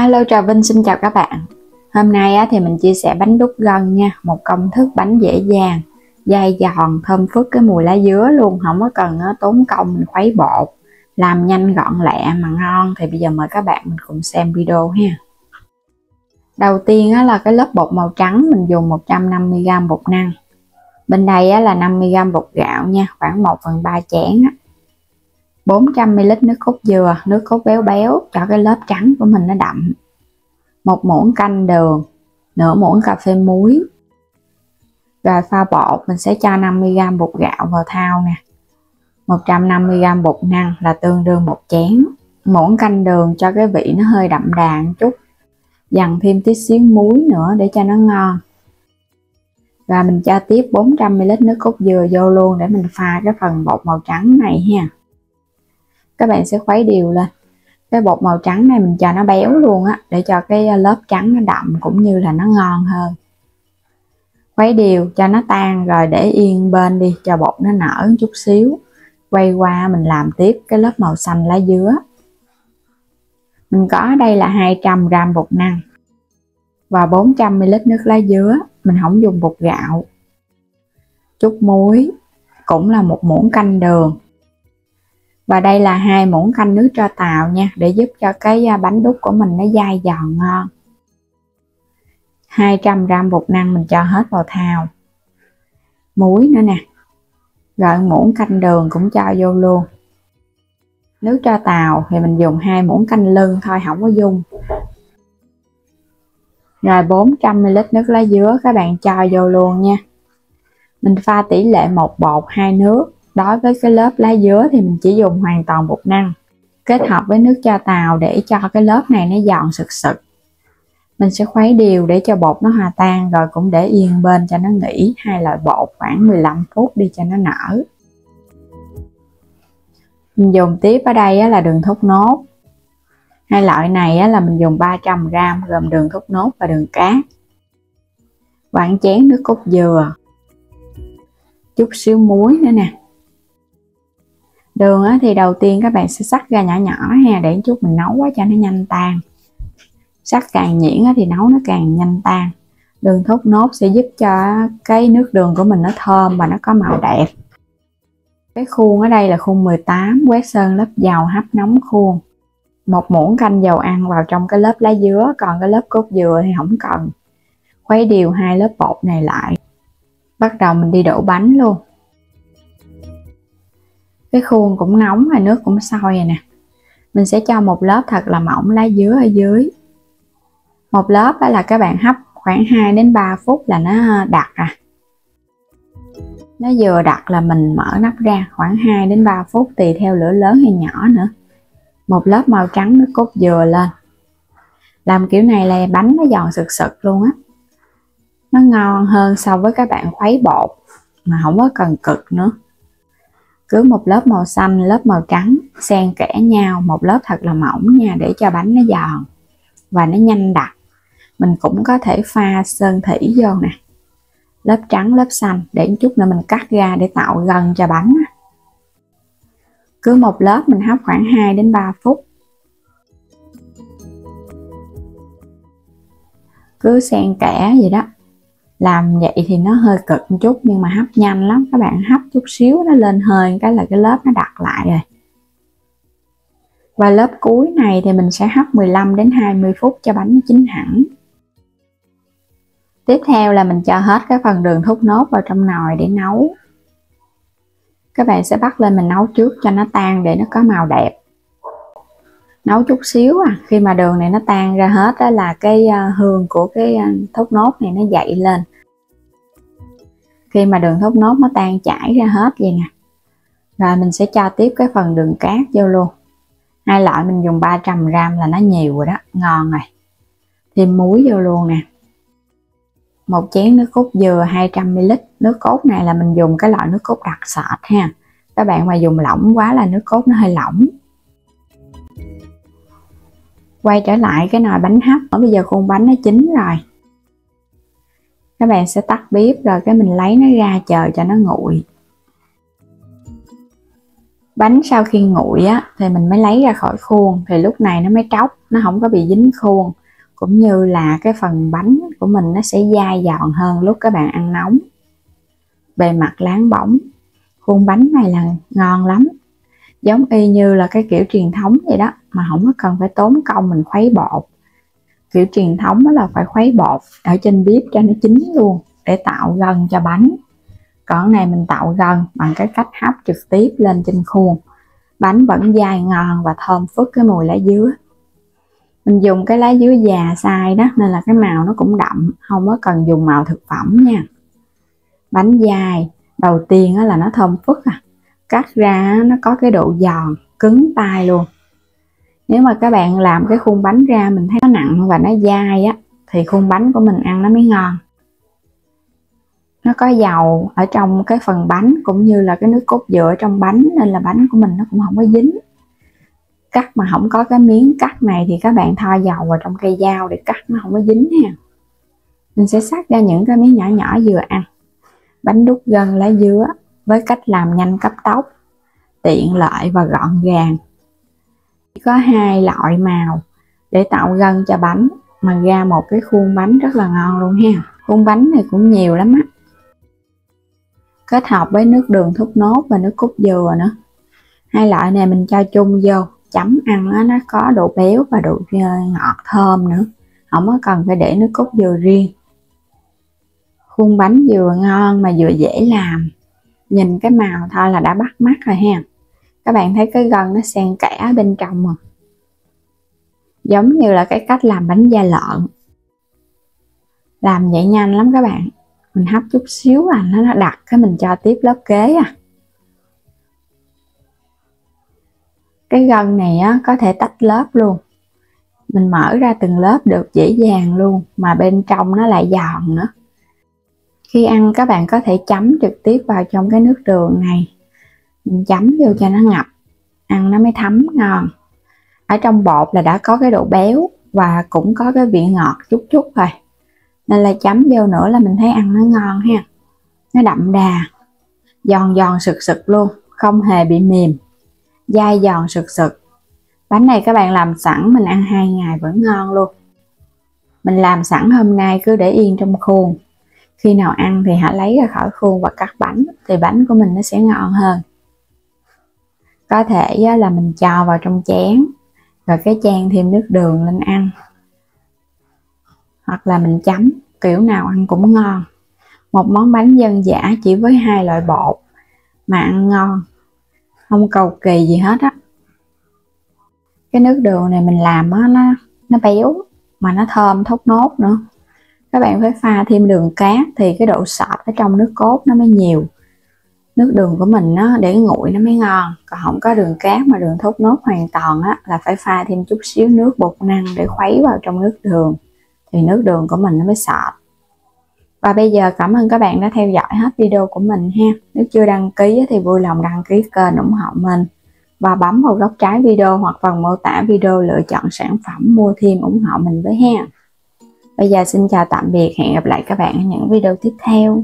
Alo, chào Vinh, xin chào các bạn. Hôm nay thì mình chia sẻ bánh đúc gân nha. Một công thức bánh dễ dàng, dai giòn, thơm phức cái mùi lá dứa luôn. Không có cần tốn công mình khuấy bột. Làm nhanh gọn lẹ mà ngon. Thì bây giờ mời các bạn mình cùng xem video ha. Đầu tiên là cái lớp bột màu trắng mình dùng 150g bột năng. Bên đây là 50g bột gạo nha, khoảng 1/3 chén. 400ml nước cốt dừa, nước cốt béo béo cho cái lớp trắng của mình nó đậm. 1 muỗng canh đường, nửa muỗng cà phê muối. Rồi pha bột mình sẽ cho 50g bột gạo vào thau nè. 150g bột năng là tương đương 1 chén. Muỗng canh đường cho cái vị nó hơi đậm đà một chút. Dằn thêm tí xíu muối nữa để cho nó ngon. Và mình cho tiếp 400ml nước cốt dừa vô luôn để mình pha cái phần bột màu trắng này ha. Các bạn sẽ khuấy đều lên. Cái bột màu trắng này mình cho nó béo luôn để cho cái lớp trắng nó đậm cũng như là nó ngon hơn. Khuấy đều cho nó tan rồi để yên bên đi cho bột nó nở một chút xíu. Quay qua mình làm tiếp cái lớp màu xanh lá dứa. Mình có ở đây là 200g bột năng và 400ml nước lá dứa. Mình không dùng bột gạo. Chút muối, cũng là 1 muỗng canh đường. Và đây là 2 muỗng canh nước tro tàu nha, để giúp cho cái bánh đúc của mình nó dai giòn ngon. 200g bột năng mình cho hết vào thau. Muối nữa nè. Rồi muỗng canh đường cũng cho vô luôn. Nước tro tàu thì mình dùng 2 muỗng canh lưng thôi, không có dung. Rồi 400ml nước lá dứa các bạn cho vô luôn nha. Mình pha tỷ lệ 1:1 nước. Đối với cái lớp lá dứa thì mình chỉ dùng hoàn toàn bột năng kết hợp với nước tro tàu để cho cái lớp này nó giòn sực sực. Mình sẽ khuấy đều để cho bột nó hòa tan, rồi cũng để yên bên cho nó nghỉ hai loại bột khoảng 15 phút đi cho nó nở. Mình dùng tiếp ở đây là đường thốt nốt. Hai loại này là mình dùng 300g gồm đường thốt nốt và đường cát. Khoảng chén nước cốt dừa. Chút xíu muối nữa nè. Đường thì đầu tiên các bạn sẽ xắt ra nhỏ nhỏ ha, để chút mình nấu cho nó nhanh tan. Xắt càng nhuyễn thì nấu nó càng nhanh tan. Đường thốt nốt sẽ giúp cho cái nước đường của mình nó thơm và nó có màu đẹp. Cái khuôn ở đây là khuôn 18, quét sơn lớp dầu hấp nóng khuôn. 1 muỗng canh dầu ăn vào trong cái lớp lá dứa, còn cái lớp cốt dừa thì không cần. Khuấy đều hai lớp bột này lại. Bắt đầu mình đi đổ bánh luôn. Cái khuôn cũng nóng và nước cũng sôi rồi nè. Mình sẽ cho một lớp thật là mỏng lá dứa ở dưới. Một lớp đó là các bạn hấp khoảng 2 đến 3 phút là nó đặc Nó vừa đặc là mình mở nắp ra khoảng 2 đến 3 phút tùy theo lửa lớn hay nhỏ nữa. Một lớp màu trắng nước cốt dừa lên. Làm kiểu này là bánh nó giòn sực sực luôn Nó ngon hơn so với các bạn khuấy bột mà không có cần cực nữa. Cứ một lớp màu xanh, lớp màu trắng xen kẽ nhau, một lớp thật là mỏng nha, để cho bánh nó giòn và nó nhanh đặc. Mình cũng có thể pha sơn thủy vô nè. Lớp trắng, lớp xanh để chút nữa mình cắt ra để tạo gân cho bánh. Cứ một lớp mình hấp khoảng 2 đến 3 phút. Cứ xen kẽ vậy đó. Làm vậy thì nó hơi cực một chút nhưng mà hấp nhanh lắm. Các bạn hấp chút xíu nó lên hơi cái là cái lớp nó đặc lại rồi. Và lớp cuối này thì mình sẽ hấp 15 đến 20 phút cho bánh nó chín hẳn. Tiếp theo là mình cho hết cái phần đường thốt nốt vào trong nồi để nấu. Các bạn sẽ bắt lên mình nấu trước cho nó tan để nó có màu đẹp. Nấu chút xíu khi mà đường này nó tan ra hết đó là cái hương của cái thốt nốt này nó dậy lên. Khi mà đường thốt nốt nó tan chảy ra hết vậy nè. Rồi mình sẽ cho tiếp cái phần đường cát vô luôn. Hai loại mình dùng 300g là nó nhiều rồi đó, ngon rồi. Thêm muối vô luôn nè. Một chén nước cốt dừa 200ml. Nước cốt này là mình dùng cái loại nước cốt đặc sệt ha. Các bạn mà dùng lỏng quá là nước cốt nó hơi lỏng. Quay trở lại cái nồi bánh hấp. Bây giờ khuôn bánh nó chín rồi. Các bạn sẽ tắt bếp rồi cái mình lấy nó ra chờ cho nó nguội. Bánh sau khi nguội á thì mình mới lấy ra khỏi khuôn, thì lúc này nó mới tróc, nó không có bị dính khuôn, cũng như là cái phần bánh của mình nó sẽ dai giòn hơn lúc các bạn ăn nóng. Bề mặt láng bóng, khuôn bánh này là ngon lắm, giống y như là cái kiểu truyền thống vậy đó, mà không có cần phải tốn công mình khuấy bột. Kiểu truyền thống đó là phải khuấy bột ở trên bếp cho nó chín luôn để tạo gân cho bánh. Còn này mình tạo gân bằng cái cách hấp trực tiếp lên trên khuôn, bánh vẫn dai ngon và thơm phức cái mùi lá dứa. Mình dùng cái lá dứa già xay đó nên là cái màu nó cũng đậm, không có cần dùng màu thực phẩm nha. Bánh dai đầu tiên là nó thơm phức cắt ra nó có cái độ giòn cứng tay luôn. Nếu mà các bạn làm cái khuôn bánh ra mình thấy nó nặng và nó dai thì khuôn bánh của mình ăn nó mới ngon. Nó có dầu ở trong cái phần bánh cũng như là cái nước cốt dừa ở trong bánh, nên là bánh của mình nó cũng không có dính. Cắt mà không có cái miếng cắt này thì các bạn thoa dầu vào trong cây dao để cắt nó không có dính nha. Mình sẽ xắt ra những cái miếng nhỏ nhỏ vừa ăn. Bánh đúc gân lá dứa với cách làm nhanh cấp tốc, tiện lợi và gọn gàng. Chỉ có 2 loại màu để tạo gân cho bánh mà ra một cái khuôn bánh rất là ngon luôn ha. Khuôn bánh này cũng nhiều lắm á. Kết hợp với nước đường thốt nốt và nước cốt dừa nữa. 2 loại này mình cho chung vô, chấm ăn nó có độ béo và độ ngọt thơm nữa, không có cần phải để nước cốt dừa riêng. Khuôn bánh vừa ngon mà vừa dễ làm, nhìn cái màu thôi là đã bắt mắt rồi ha. Các bạn thấy cái gân nó xen kẽ bên trong mà, giống như là cái cách làm bánh da lợn. Làm vậy nhanh lắm các bạn, mình hấp chút xíu nó đặc cái mình cho tiếp lớp kế Cái gân này có thể tách lớp luôn, mình mở ra từng lớp được dễ dàng luôn, mà bên trong nó lại giòn nữa. Khi ăn các bạn có thể chấm trực tiếp vào trong cái nước đường này, mình chấm vô cho nó ngập, ăn nó mới thấm ngon. Ở trong bột là đã có cái độ béo và cũng có cái vị ngọt chút chút rồi, nên là chấm vô nữa là mình thấy ăn nó ngon ha. Nó đậm đà, giòn giòn sực sực luôn, không hề bị mềm, dai giòn sực sực. Bánh này các bạn làm sẵn mình ăn 2 ngày vẫn ngon luôn. Mình làm sẵn hôm nay cứ để yên trong khuôn, khi nào ăn thì hãy lấy ra khỏi khuôn và cắt bánh, thì bánh của mình nó sẽ ngon hơn. Có thể là mình cho vào trong chén rồi cái chan thêm nước đường lên ăn, hoặc là mình chấm, kiểu nào ăn cũng ngon. Một món bánh dân dã chỉ với 2 loại bột mà ăn ngon, không cầu kỳ gì hết á. Cái nước đường này mình làm nó béo mà nó thơm thốt nốt nữa. Các bạn phải pha thêm đường cát thì cái độ sọt ở trong nước cốt nó mới nhiều. Nước đường của mình để nguội nó mới ngon, còn không có đường cát mà đường thốt nốt hoàn toàn là phải pha thêm chút xíu nước bột năng để khuấy vào trong nước đường, thì nước đường của mình nó mới sọt. Và bây giờ cảm ơn các bạn đã theo dõi hết video của mình ha. Nếu chưa đăng ký thì vui lòng đăng ký kênh ủng hộ mình, và bấm vào góc trái video hoặc phần mô tả video lựa chọn sản phẩm mua thêm ủng hộ mình với ha. Bây giờ xin chào tạm biệt, hẹn gặp lại các bạn ở những video tiếp theo.